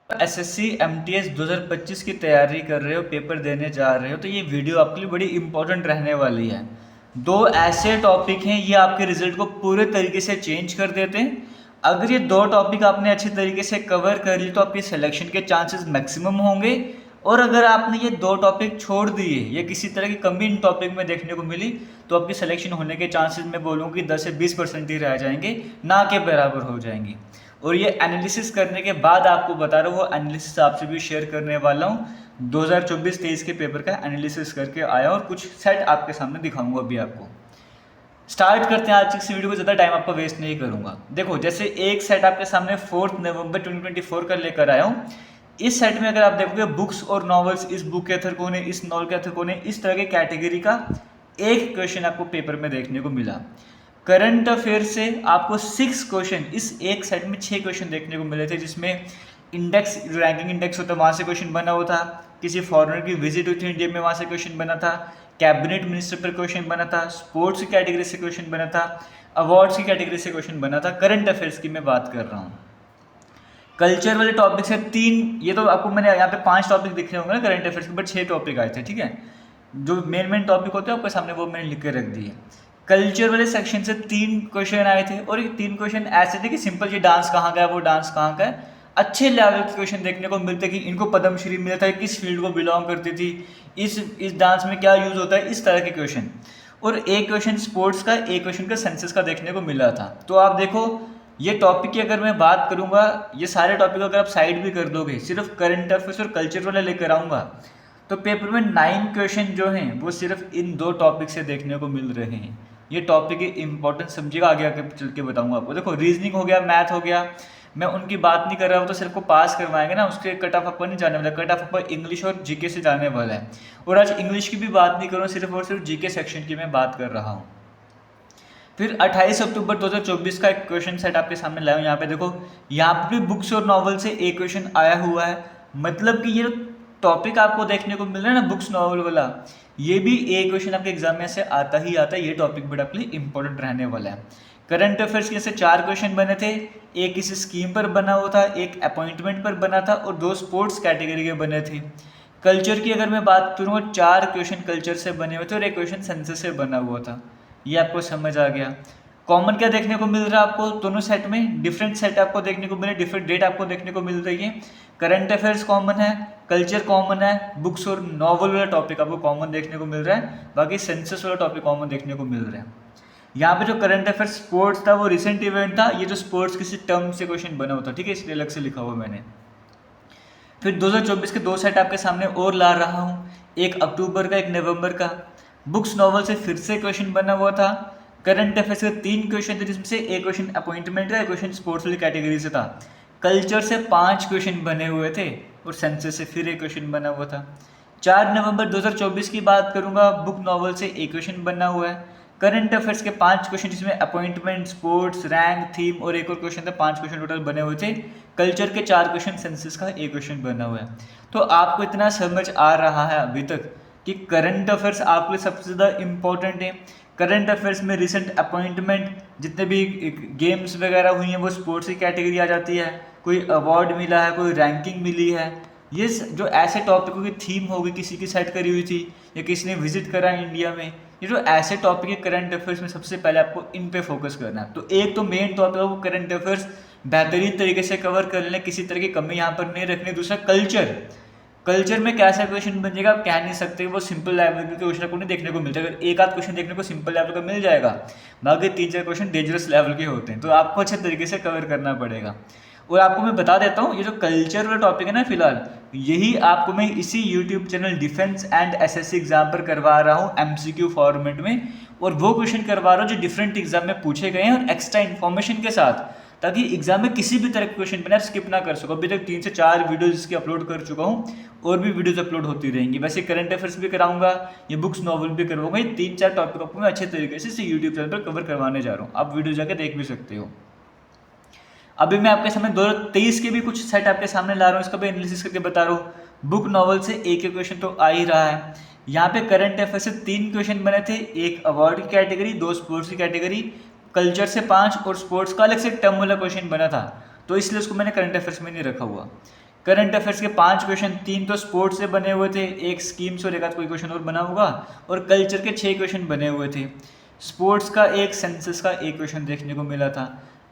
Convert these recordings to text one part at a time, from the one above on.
SSC MTS 2025 की तैयारी कर रहे हो, पेपर देने जा रहे हो, तो ये वीडियो आपके लिए बड़ी इंपॉर्टेंट रहने वाली है। दो ऐसे टॉपिक हैं, ये आपके रिजल्ट को पूरे तरीके से चेंज कर देते हैं। अगर ये दो टॉपिक आपने अच्छी तरीके से कवर कर ली तो आपके सिलेक्शन के चांसेस मैक्सिमम होंगे। और अगर आपने ये दो टॉपिक छोड़ दिए या किसी तरह की कमी इन टॉपिक में देखने को मिली तो आपकी सिलेक्शन होने के चांसेस मैं बोलूँगी 10 से 20% ही रह जाएंगे, ना के बराबर हो जाएंगे। और ये एनालिसिस करने के बाद आपको बता रहा हूँ, वो एनालिसिस आपसे भी शेयर करने वाला हूँ। 2024-23 के पेपर का एनालिसिस करके आया और कुछ सेट आपके सामने दिखाऊंगा अभी आपको। स्टार्ट करते हैं आज की इस वीडियो को, ज़्यादा टाइम आपका वेस्ट नहीं करूंगा। देखो, जैसे एक सेट आपके सामने 4 नवंबर 2024 का लेकर आया हूँ। इस सेट में अगर आप देखोगे बुक्स और नॉवेल्स, इस बुक के अथर कौन है, इस नॉवल के अथर कौन है, इस तरह के कैटेगरी का एक क्वेश्चन आपको पेपर में देखने को मिला। करंट अफेयर से आपको 6 क्वेश्चन, इस एक सेट में 6 क्वेश्चन देखने को मिले थे, जिसमें इंडेक्स, जो रैंकिंग इंडेक्स होता है वहाँ से क्वेश्चन बना हुआ था, किसी फॉरेनर की विजिट हुई थी इंडिया में वहाँ से क्वेश्चन बना था, कैबिनेट मिनिस्टर पर क्वेश्चन बना था, स्पोर्ट्स की कैटेगरी से क्वेश्चन बना था, अवार्ड्स की कैटेगरी से क्वेश्चन बना था। करंट अफेयर्स की मैं बात कर रहा हूँ। कल्चर वाले टॉपिक से 3, ये तो आपको मैंने यहाँ पे 5 टॉपिक दिख रहे होंगे ना करंट अफेयर्स के, बट 6 टॉपिक आए थे, ठीक है। जो मेन टॉपिक होते हैं आपके सामने वो मैंने लिख के रख दिए। कल्चर वाले सेक्शन से 3 क्वेश्चन आए थे और ये 3 क्वेश्चन ऐसे थे कि सिंपल, ये डांस कहाँ का है, वो डांस कहाँ का है, अच्छे लेवल के क्वेश्चन देखने को मिलते कि इनको पद्मश्री मिला था, किस फील्ड को बिलोंग करती थी, इस डांस में क्या यूज होता है, इस तरह के क्वेश्चन। और एक क्वेश्चन स्पोर्ट्स का, एक क्वेश्चन का सेंसस का देखने को मिला था। तो आप देखो, ये टॉपिक की अगर मैं बात करूंगा, ये सारे टॉपिक अगर आप साइड भी कर दोगे, सिर्फ करंट अफेयर्स और कल्चर वाले लेकर आऊंगा, तो पेपर में 9 क्वेश्चन जो हैं वो सिर्फ इन 2 टॉपिक से देखने को मिल रहे हैं। ये टॉपिक की इंपॉर्टेंस समझिएगा, आगे आगे चल के बताऊंगा आपको। देखो, रीजनिंग हो गया, मैथ हो गया, मैं उनकी बात नहीं कर रहा हूँ, तो सिर्फ को पास करवाएंगे ना, उसके कट ऑफ अपर नहीं जाने वाला, कट ऑफ अपर इंग्लिश और जीके से जाने वाला है। और आज इंग्लिश की भी बात नहीं करूँ, सिर्फ और सिर्फ जीके सेक्शन की मैं बात कर रहा हूँ। फिर 28 अक्टूबर 2024 का एक क्वेश्चन सेट आपके सामने लाया हूँ। यहाँ पे देखो, यहाँ पे भी बुक्स और नॉवल से एक क्वेश्चन आया हुआ है। मतलब कि ये टॉपिक आपको देखने को मिल रहा है ना, बुक्स नॉवल वाला, ये भी एक क्वेश्चन आपके एग्जाम में से आता ही आता है। ये टॉपिक बड़ा आपके लिए इंपॉर्टेंट रहने वाला है। करंट अफेयर्स के से 4 क्वेश्चन बने थे, एक किसी स्कीम पर बना हुआ था, एक अपॉइंटमेंट पर बना था और 2 स्पोर्ट्स कैटेगरी के बने थे। कल्चर की अगर मैं बात करूँ, 4 क्वेश्चन कल्चर से बने हुए थे और एक क्वेश्चन सेंसस से बना हुआ था। ये आपको समझ आ गया। कॉमन क्या देखने को मिल रहा है आपको दोनों सेट में, डिफरेंट सेट आपको देखने को मिले, डिफरेंट डेट आपको देखने को मिल रही है। करंट अफेयर्स कॉमन है, कल्चर कॉमन है, बुक्स और नॉवल वाला टॉपिक आपको कॉमन देखने को मिल रहा है, बाकी सेंसस वाला टॉपिक कॉमन देखने को मिल रहा है। यहाँ पे जो करंट अफेयर्स स्पोर्ट्स था वो रिसेंट इवेंट था, ये जो स्पोर्ट्स किसी टर्म से क्वेश्चन बना होता, ठीक है, इसलिए अलग से लिखा हुआ मैंने। फिर 2024 के 2 सेट आपके सामने और ला रहा हूँ, एक अक्टूबर का, एक नवंबर का। बुक्स नॉवल से फिर से क्वेश्चन बना हुआ था। करंट अफेयर्स के 3 क्वेश्चन थे, जिसमें से एक क्वेश्चन अपॉइंटमेंट का, एक क्वेश्चन स्पोर्ट्स वाली कैटेगरी से था। कल्चर से 5 क्वेश्चन बने हुए थे और सेंसस से फिर एक क्वेश्चन बना हुआ था। 4 नवंबर 2024 की बात करूंगा, बुक नॉवल से एक क्वेश्चन बना हुआ है। करंट अफेयर्स के 5 क्वेश्चन, जिसमें अपॉइंटमेंट, स्पोर्ट्स, रैंक, थीम और एक और क्वेश्चन था, 5 क्वेश्चन टोटल बने हुए थे। कल्चर के 4 क्वेश्चन, सेंसस का एक क्वेश्चन बना हुआ है। तो आपको इतना समझ आ रहा है अभी तक कि करंट अफेयर्स आपके लिए सबसे ज़्यादा इंपॉर्टेंट है। करंट अफेयर्स में रिसेंट अपॉइंटमेंट, जितने भी गेम्स वगैरह हुई हैं वो स्पोर्ट्स की कैटेगरी आ जाती है, कोई अवार्ड मिला है, कोई रैंकिंग मिली है। ये जो ऐसे टॉपिकों की थीम होगी, किसी की सेट करी हुई थी या किसी ने विजिट करा इंडिया में, ये जो ऐसे टॉपिक है करंट अफेयर्स में, सबसे पहले आपको इन पे फोकस करना है। तो एक तो मेन टॉपिक है वो करंट अफेयर्स बेहतरीन तरीके से कवर कर लेना, किसी तरह की कमी यहाँ पर नहीं रखनी। दूसरा कल्चर, कल्चर में कैसा क्वेश्चन बन जाएगा आप कह नहीं सकते, वो सिंपल लेवल के क्वेश्चन आपको नहीं देखने को मिलता। अगर एक आध क्वेश्चन देखने को सिंपल लेवल का मिल जाएगा, बाकी 3-4 क्वेश्चन डेंजरस लेवल के होते हैं, तो आपको अच्छे तरीके से कवर करना पड़ेगा। और आपको मैं बता देता हूँ, ये जो कल्चर वाला टॉपिक है ना, फिलहाल यही आपको मैं इसी YouTube channel defence and SSC exam पर करवा रहा हूँ एमसीक्यू फॉर्मेट में। और वो क्वेश्चन करवा रहा हूँ जो डिफरेंट एग्जाम में पूछे गए हैं और एक्स्ट्रा इन्फॉर्मेशन के साथ, ताकि एग्जाम में किसी भी तरह के क्वेश्चन बने आप स्किप ना कर सको। अभी तक 3 से 4 वीडियोज इसकी अपलोड कर चुका हूँ और भी वीडियोज अपलोड होती रहेंगी। वैसे करंट अफेयर्स भी कराऊंगा, ये बुक्स नॉवल भी करवाऊंगा, ये 3-4 टॉपिक आपको मैं अच्छे तरीके से इसी यूट्यूब चैनल पर कवर करवाने जा रहा हूँ। आप वीडियो जाकर देख भी सकते हो। अभी मैं आपके सामने 2023 के भी कुछ सेट आपके सामने ला रहा हूँ, इसका भी एनालिसिस करके बता रहा हूँ। बुक नॉवल से एक एक क्वेश्चन तो आ ही रहा है। यहाँ पे करंट अफेयर से 3 क्वेश्चन बने थे, एक अवार्ड की कैटेगरी, 2 स्पोर्ट्स की कैटेगरी, कल्चर से 5 और स्पोर्ट्स का अलग से टर्म वाला क्वेश्चन बना था, तो इसलिए उसको मैंने करंट अफेयर्स में नहीं रखा हुआ। करंट अफेयर्स के 5 क्वेश्चन, 3 तो स्पोर्ट्स से बने हुए थे, एक स्कीम से और एक आध कोई क्वेश्चन और बना होगा, और कल्चर के 6 क्वेश्चन बने हुए थे। स्पोर्ट्स का एक, सेंसस का एक क्वेश्चन देखने को मिला था।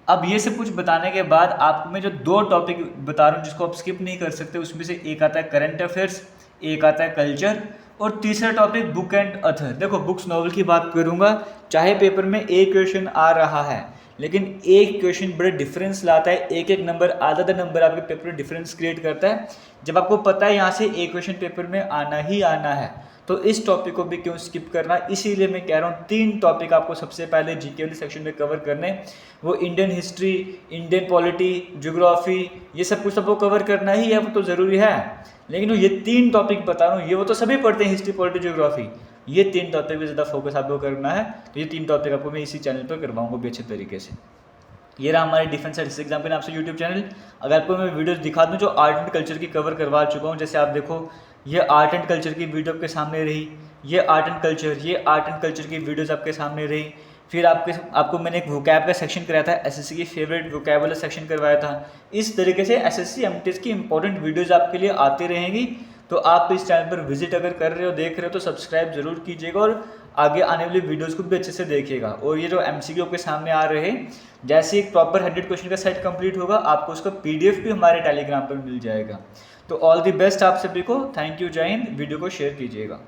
अब ये सब कुछ बताने के बाद आपको मैं जो 2 टॉपिक बता रहा हूँ जिसको आप स्किप नहीं कर सकते, उसमें से एक आता है करंट अफेयर्स, एक आता है कल्चर, और तीसरा टॉपिक बुक एंड अथर। देखो बुक्स नॉवल की बात करूँगा, चाहे पेपर में एक क्वेश्चन आ रहा है लेकिन एक क्वेश्चन बड़े डिफरेंस लाता है, एक एक नंबर, आधा नंबर आपके पेपर में डिफरेंस क्रिएट करता है। जब आपको पता है यहाँ से एक क्वेश्चन पेपर में आना ही आना है, तो इस टॉपिक को भी क्यों स्किप करना। इसीलिए मैं कह रहा हूँ 3 टॉपिक आपको सबसे पहले जीके वाले सेक्शन में कवर करने, वो Indian history, Indian polity, geography, ये सब कुछ सबको कवर करना ही है, वो तो ज़रूरी है। लेकिन ये 3 टॉपिक बता रहा हूँ, ये वो तो सभी पढ़ते हैं, हिस्ट्री, पॉलिटी, ज्योग्राफी, ये 3 टॉपिक पे ज़्यादा फोकस आपको करना है। तो ये 3 टॉपिक आपको मैं इसी चैनल पर करवाऊंगा भी अच्छे तरीके से। ये रहा हमारे डिफेंस एंड एग्जाम के नाम से यूट्यूब चैनल। अगर आपको मैं वीडियोस दिखा दूं जो आर्ट एंड कल्चर की कवर करवा चुका हूं, जैसे आप देखो ये आर्ट एंड कल्चर की वीडियो आपके सामने रही, ये आर्ट एंड कल्चर की वीडियोस आपके सामने रही। फिर आपको मैंने एक वोकैब का सेक्शन कराया था, एसएससी की फेवरेट वोकैब वाला सेक्शन करवाया था। इस तरीके से एसएससी एमटीएस की इंपॉर्टेंट वीडियोज़ आपके लिए आती रहेंगी। तो आप इस चैनल पर विजिट अगर कर रहे हो, देख रहे हो, तो सब्सक्राइब जरूर कीजिएगा और आगे आने वाली वीडियोस को भी अच्छे से देखिएगा। और ये जो एमसीक्यू के सामने आ रहे हैं, जैसे एक प्रॉपर 100 क्वेश्चन का सेट कंप्लीट होगा, आपको उसका पीडीएफ भी हमारे टेलीग्राम पर मिल जाएगा। तो ऑल द बेस्ट आप सभी को, थैंक यू, जय हिंद। वीडियो को शेयर कीजिएगा।